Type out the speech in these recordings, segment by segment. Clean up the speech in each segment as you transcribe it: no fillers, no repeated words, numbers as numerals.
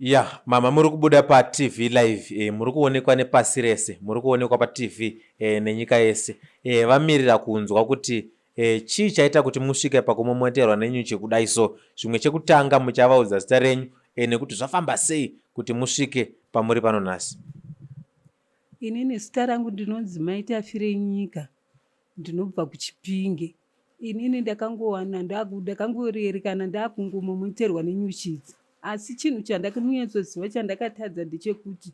Ya mama muri kubuda paTV live muri kuonekwa nepasi rese, muri kuonekwa paTV nenyika yese. Vamirira kunzwa kuti chii chaita kuti musvike pakumomoterwa nenyuchi kudai so. Zvimwe chekutanga muchavaudza zita renyu nekuti zvafamba sei kuti musvike pamuri pano nhasi. Inini zita rangu ndinonzi Maita Firenyika, ndinobva kuChipinge. Inini ndakangorerikana ndakungomomoterwa nenyuchi idzi. Asi chinhu chandakanyatsоziva chandakatadza ndechekuti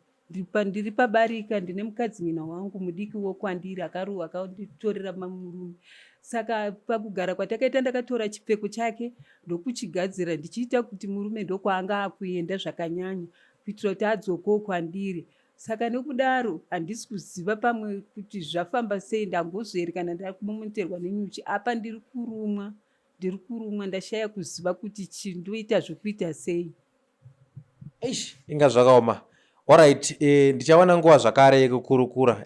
ndiri pabarika, ndine mukadzinyina wangu mudiki wokwandiri akanditorera murume. Saka pakugara kwatakaita ndakatora chipfeko chake ndokuchigadzira ndichiita kuti murume ndokwaanga akuenda zvakanyanya kuitira kuti adzokewo kwandiri. Saka nekudaro handisi kuziva pamwe kuti zvafamba sei, ndangozverekana ndakumomoterwa nenyuchi. Apa ndiri kurumwa ndashaya kuziva kuti chindoita zvokuita sei. Inga zvakaoma. Alright, ndichawana nguva zvakare yekukurukura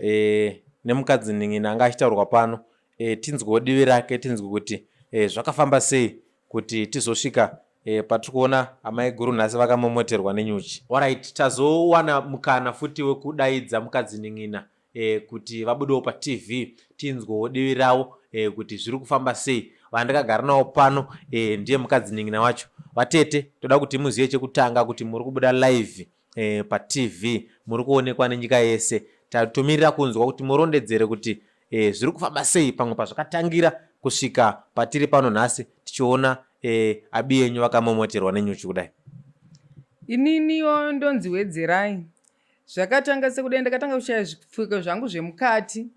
nemukadzinyina anga achitaurwa pano. Tinzwewo divi rake, tinzwe kuti zvakafamba sei kuti tizosvika patiri kuona amai guru nhasi vakamomoterwa nenyuchi. Alright, tazowana mukana futi wekudaidza mukadzinyina kuti vabudewo paTV tinzwewo divi ravo kuti zviri kufamba sei. Vandakagara navo pano ndiye mukadzinyina wacho. Vatete, toda kuti muzive chekutanga kuti muri kubuda live paTV, muri kuonekwa nenyika yese. Tatomirira kunzwa kuti murondedzere kuti zviri kufamba sei pamwe pazvakatangira kusvika patiri pano nhasi tichiona abi yenyu vakamomoterwa nenyuchi kudai. Ininiwo ndonzi Wedzerai. Zvakatanga sekudai ndakatanga kushaya zvipfeko zvangu zvemukati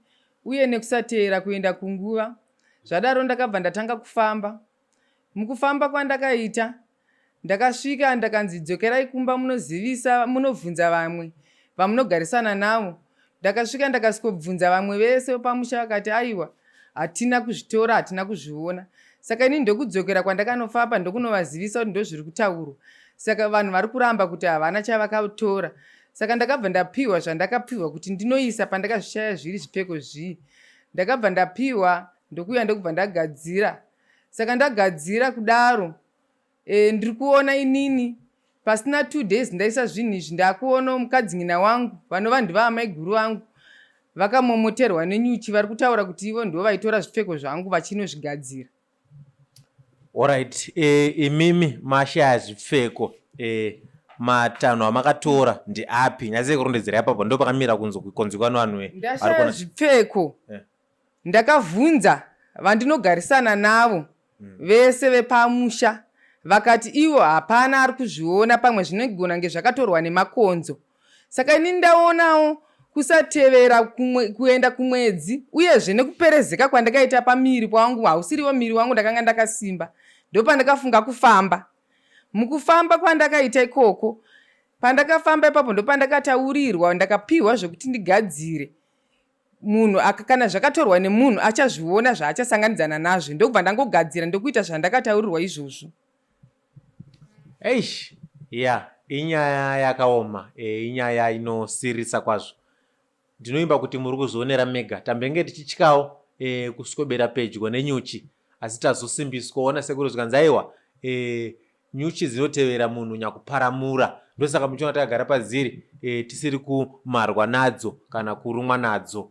uye nekusateera kuenda kunguva. Zvadaro ndakabva ndatanga kufamba. Mukufamba kwandakaita ndakasvika ndakanzi dzokerai kumba munozivisa, munovhunza vamwe vamunogarisana navo. Ndakasvika ndakasikobvunza vamwe vese pamusha vakati aiwa hatina kuzvitora, hatina kuzviona. Saka ini ndokudzokera kwandakanofamba ndokunovazivisa kuti ndozviri kutaurwa. Saka vanhu vari kuramba kuti havana chavakatora. Saka ndakabva ndapiwa zvandakapiwa kuti ndinoisa pandakazvishaya zviri zvipfeko zvii. Ndakabva ndapiwa ndokuuya ndokubva ndagadzira. Saka ndagadzira kudaro ndiri kuona inini pasina 2 days ndaisa zvinhu izvi ndakuona mukadzinyina wangu vanova ndiva amai guru vangu vakamomoterwa nenyuchi. Vari kutaura kuti ivo ndivo vaitora zvipfeko zvangu vachinozvigadzira. Alright, imimi mashaya zvipfeko matanho amakatora ndiapi? Nyase kurondedzera apapo ndo pakamira kunzwikwa nevanhu ndashaya zvipfeko. Ndakavhunza vandinogarisana navo vese vepamusha vakati ivo hapana ari kuzviona, pamwe zvinogona kunge zvakatorwa nemakonzo. Saka ini ndaonawo kusatevera kuenda kumwedzi uyezve nekuperezeka kwandakaita pamiri wangu hausiriwo miri wangu ndakanga ndakasimba. Ndopandakafunga kufamba. Mukufamba kwandakaita ikoko, pandakafamba ipapo ndopandakataurirwa ndakapiwa zvokuti ndigadzire. Munhu kana zvakatorwa nemunhu achazviona zvaachasanganidzana nazvo. Ndokubva ndangogadzira ndokuita zvandakataurirwa izvozvo. Inyaya yakaoma, inyaya inosirisa kwazvo. Ndinoimba kuti muri kuzvionera mega. Tambenge tichityawo kuswebera pedyo nenyuchi, asi tazosimbiswa ona sekuru zvikanzi aiwa nyuchi dzinotevera munhu nyakuparamura. Ndosaka muchiona takagara padziri tisiri kumarwa nadzo kana kurumwa nadzo.